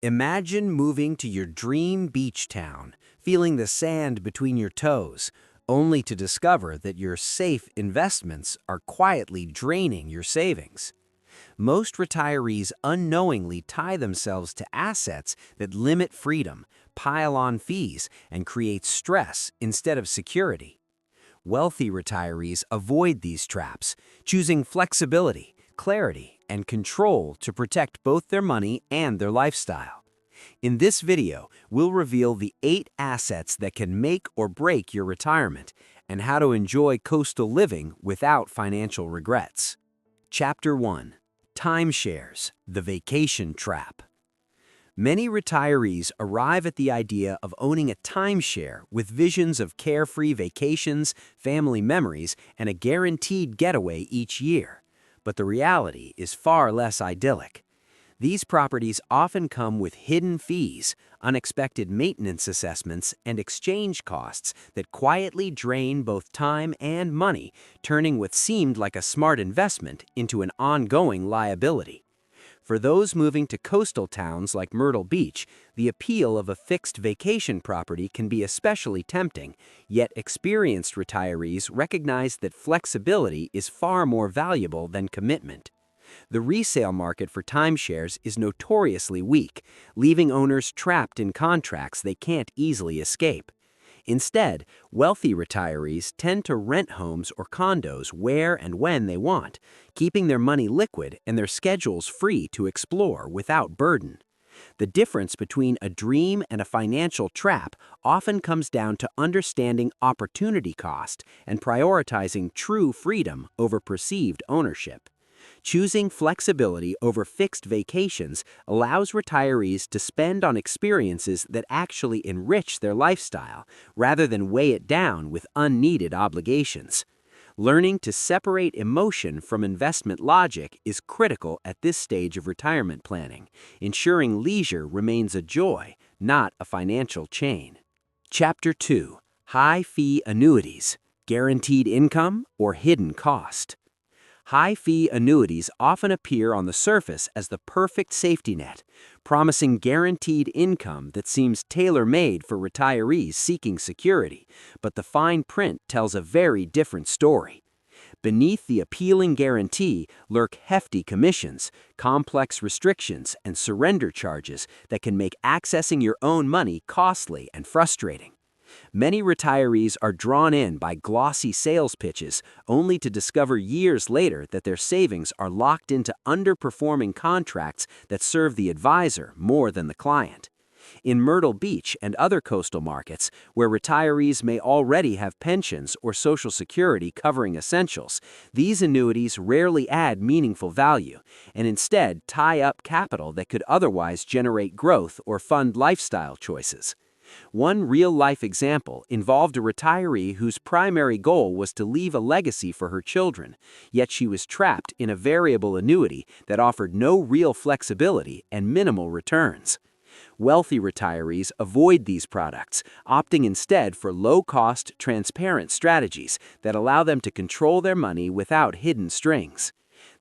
Imagine moving to your dream beach town, feeling the sand between your toes, only to discover that your safe investments are quietly draining your savings. Most retirees unknowingly tie themselves to assets that limit freedom, pile on fees, and create stress instead of security. Wealthy retirees avoid these traps, choosing flexibility, clarity, and control to protect both their money and their lifestyle. In this video, we'll reveal the 8 assets that can make or break your retirement and how to enjoy coastal living without financial regrets. Chapter 1. Timeshares, the vacation trap. Many retirees arrive at the idea of owning a timeshare with visions of carefree vacations, family memories, and a guaranteed getaway each year. But the reality is far less idyllic. These properties often come with hidden fees, unexpected maintenance assessments, and exchange costs that quietly drain both time and money, turning what seemed like a smart investment into an ongoing liability. For those moving to coastal towns like Myrtle Beach, the appeal of a fixed vacation property can be especially tempting, yet experienced retirees recognize that flexibility is far more valuable than commitment. The resale market for timeshares is notoriously weak, leaving owners trapped in contracts they can't easily escape. Instead, wealthy retirees tend to rent homes or condos where and when they want, keeping their money liquid and their schedules free to explore without burden. The difference between a dream and a financial trap often comes down to understanding opportunity cost and prioritizing true freedom over perceived ownership. Choosing flexibility over fixed vacations allows retirees to spend on experiences that actually enrich their lifestyle, rather than weigh it down with unneeded obligations. Learning to separate emotion from investment logic is critical at this stage of retirement planning, ensuring leisure remains a joy, not a financial chain. Chapter 2. High-fee annuities, guaranteed income or hidden cost. High-fee annuities often appear on the surface as the perfect safety net, promising guaranteed income that seems tailor-made for retirees seeking security, but the fine print tells a very different story. Beneath the appealing guarantee lurk hefty commissions, complex restrictions, and surrender charges that can make accessing your own money costly and frustrating. Many retirees are drawn in by glossy sales pitches, only to discover years later that their savings are locked into underperforming contracts that serve the advisor more than the client. In Myrtle Beach and other coastal markets, where retirees may already have pensions or Social Security covering essentials, these annuities rarely add meaningful value, and instead tie up capital that could otherwise generate growth or fund lifestyle choices. One real-life example involved a retiree whose primary goal was to leave a legacy for her children, yet she was trapped in a variable annuity that offered no real flexibility and minimal returns. Wealthy retirees avoid these products, opting instead for low-cost, transparent strategies that allow them to control their money without hidden strings.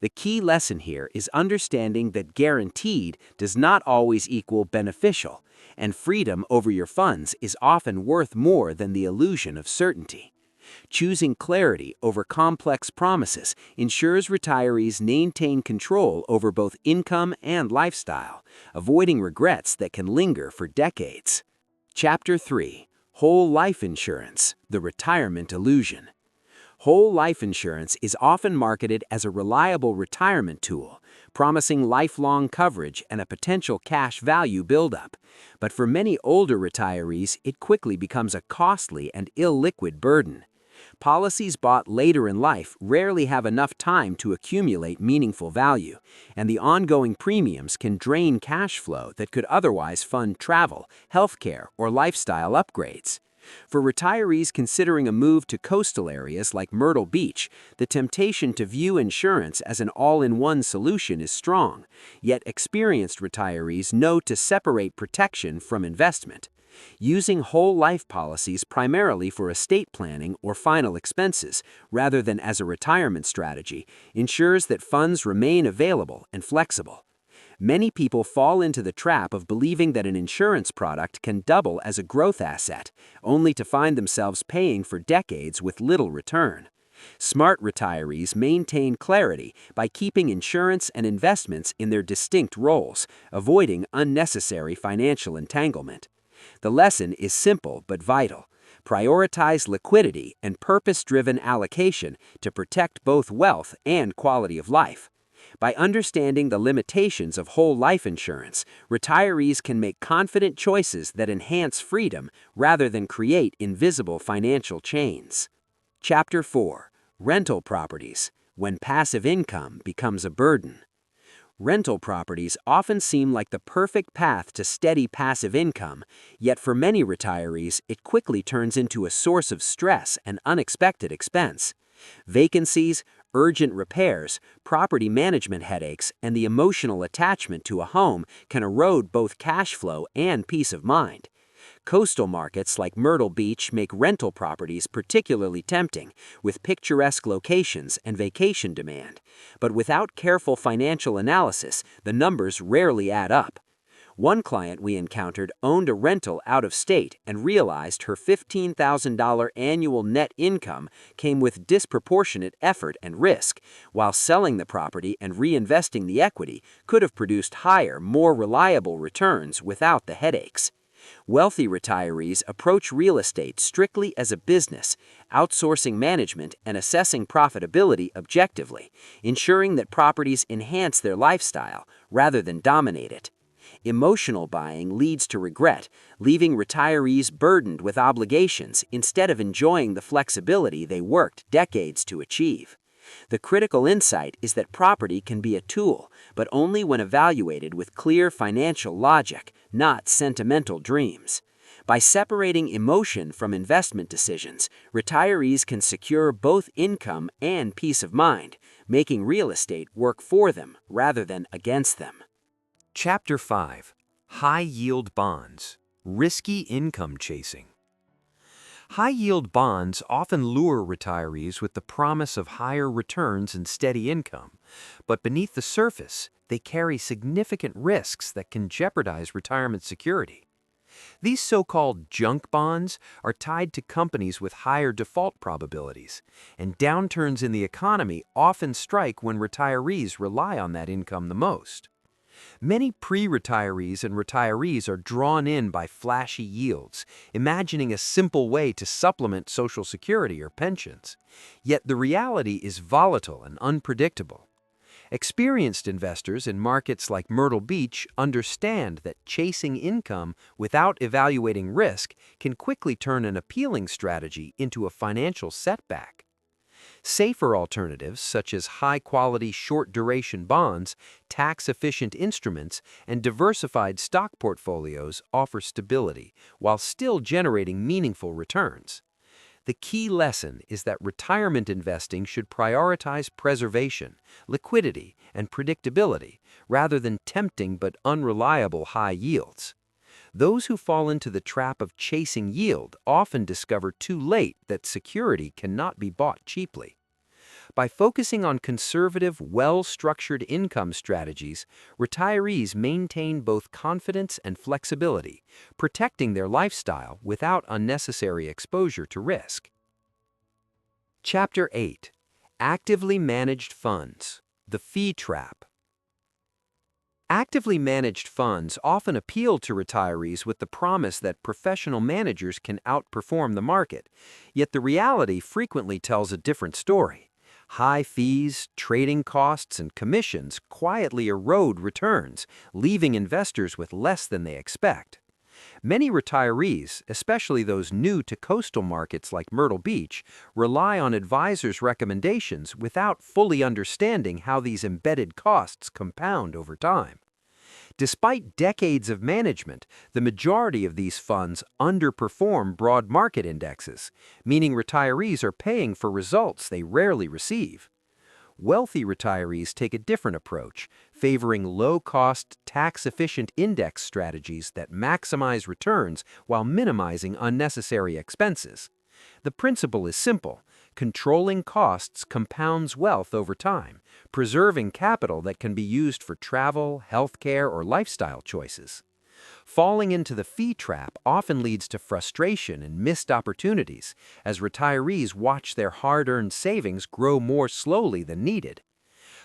The key lesson here is understanding that guaranteed does not always equal beneficial, and freedom over your funds is often worth more than the illusion of certainty. Choosing clarity over complex promises ensures retirees maintain control over both income and lifestyle, avoiding regrets that can linger for decades. Chapter 3. Whole life insurance, the retirement illusion. Whole life insurance is often marketed as a reliable retirement tool, promising lifelong coverage and a potential cash value buildup. But for many older retirees, it quickly becomes a costly and illiquid burden. Policies bought later in life rarely have enough time to accumulate meaningful value, and the ongoing premiums can drain cash flow that could otherwise fund travel, healthcare, or lifestyle upgrades. For retirees considering a move to coastal areas like Myrtle Beach, the temptation to view insurance as an all-in-one solution is strong, yet experienced retirees know to separate protection from investment. Using whole life policies primarily for estate planning or final expenses, rather than as a retirement strategy, ensures that funds remain available and flexible. Many people fall into the trap of believing that an insurance product can double as a growth asset, only to find themselves paying for decades with little return. Smart retirees maintain clarity by keeping insurance and investments in their distinct roles, avoiding unnecessary financial entanglement. The lesson is simple but vital. Prioritize liquidity and purpose-driven allocation to protect both wealth and quality of life. By understanding the limitations of whole life insurance, retirees can make confident choices that enhance freedom rather than create invisible financial chains. Chapter 4. Rental Properties, When Passive Income Becomes a Burden. Rental properties often seem like the perfect path to steady passive income, yet for many retirees, it quickly turns into a source of stress and unexpected expense. Vacancies, urgent repairs, property management headaches, and the emotional attachment to a home can erode both cash flow and peace of mind. Coastal markets like Myrtle Beach make rental properties particularly tempting, with picturesque locations and vacation demand. But without careful financial analysis, the numbers rarely add up. One client we encountered owned a rental out of state and realized her $15,000 annual net income came with disproportionate effort and risk, while selling the property and reinvesting the equity could have produced higher, more reliable returns without the headaches. Wealthy retirees approach real estate strictly as a business, outsourcing management and assessing profitability objectively, ensuring that properties enhance their lifestyle rather than dominate it. Emotional buying leads to regret, leaving retirees burdened with obligations instead of enjoying the flexibility they worked decades to achieve. The critical insight is that property can be a tool, but only when evaluated with clear financial logic, not sentimental dreams. By separating emotion from investment decisions, retirees can secure both income and peace of mind, making real estate work for them rather than against them. Chapter 5. High-Yield Bonds, Risky Income Chasing. High-yield bonds often lure retirees with the promise of higher returns and steady income, but beneath the surface, they carry significant risks that can jeopardize retirement security. These so-called junk bonds are tied to companies with higher default probabilities, and downturns in the economy often strike when retirees rely on that income the most. Many pre-retirees and retirees are drawn in by flashy yields, imagining a simple way to supplement Social Security or pensions. Yet the reality is volatile and unpredictable. Experienced investors in markets like Myrtle Beach understand that chasing income without evaluating risk can quickly turn an appealing strategy into a financial setback. Safer alternatives, such as high-quality, short-duration bonds, tax-efficient instruments, and diversified stock portfolios, offer stability while still generating meaningful returns. The key lesson is that retirement investing should prioritize preservation, liquidity, and predictability, rather than tempting but unreliable high yields. Those who fall into the trap of chasing yield often discover too late that security cannot be bought cheaply. By focusing on conservative, well-structured income strategies, retirees maintain both confidence and flexibility, protecting their lifestyle without unnecessary exposure to risk. Chapter 8. Actively Managed Funds, the Fee Trap. Actively managed funds often appeal to retirees with the promise that professional managers can outperform the market, yet the reality frequently tells a different story. High fees, trading costs, and commissions quietly erode returns, leaving investors with less than they expect. Many retirees, especially those new to coastal markets like Myrtle Beach, rely on advisors' recommendations without fully understanding how these embedded costs compound over time. Despite decades of management, the majority of these funds underperform broad market indexes, meaning retirees are paying for results they rarely receive. Wealthy retirees take a different approach, favoring low-cost, tax-efficient index strategies that maximize returns while minimizing unnecessary expenses. The principle is simple: Controlling costs compounds wealth over time, preserving capital that can be used for travel, healthcare, or lifestyle choices. Falling into the fee trap often leads to frustration and missed opportunities, as retirees watch their hard-earned savings grow more slowly than needed.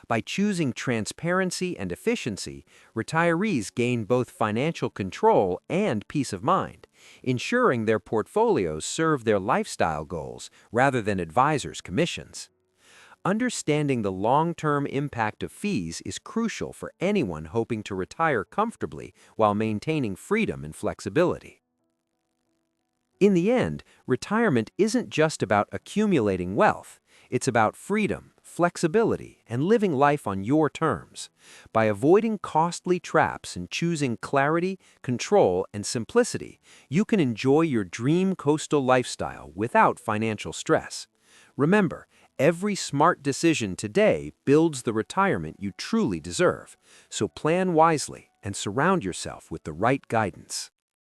By choosing transparency and efficiency, retirees gain both financial control and peace of mind, ensuring their portfolios serve their lifestyle goals rather than advisors' commissions. Understanding the long-term impact of fees is crucial for anyone hoping to retire comfortably while maintaining freedom and flexibility. In the end, retirement isn't just about accumulating wealth. It's about freedom, flexibility, and living life on your terms. By avoiding costly traps and choosing clarity, control, and simplicity, you can enjoy your dream coastal lifestyle without financial stress. Remember, every smart decision today builds the retirement you truly deserve. So plan wisely and surround yourself with the right guidance.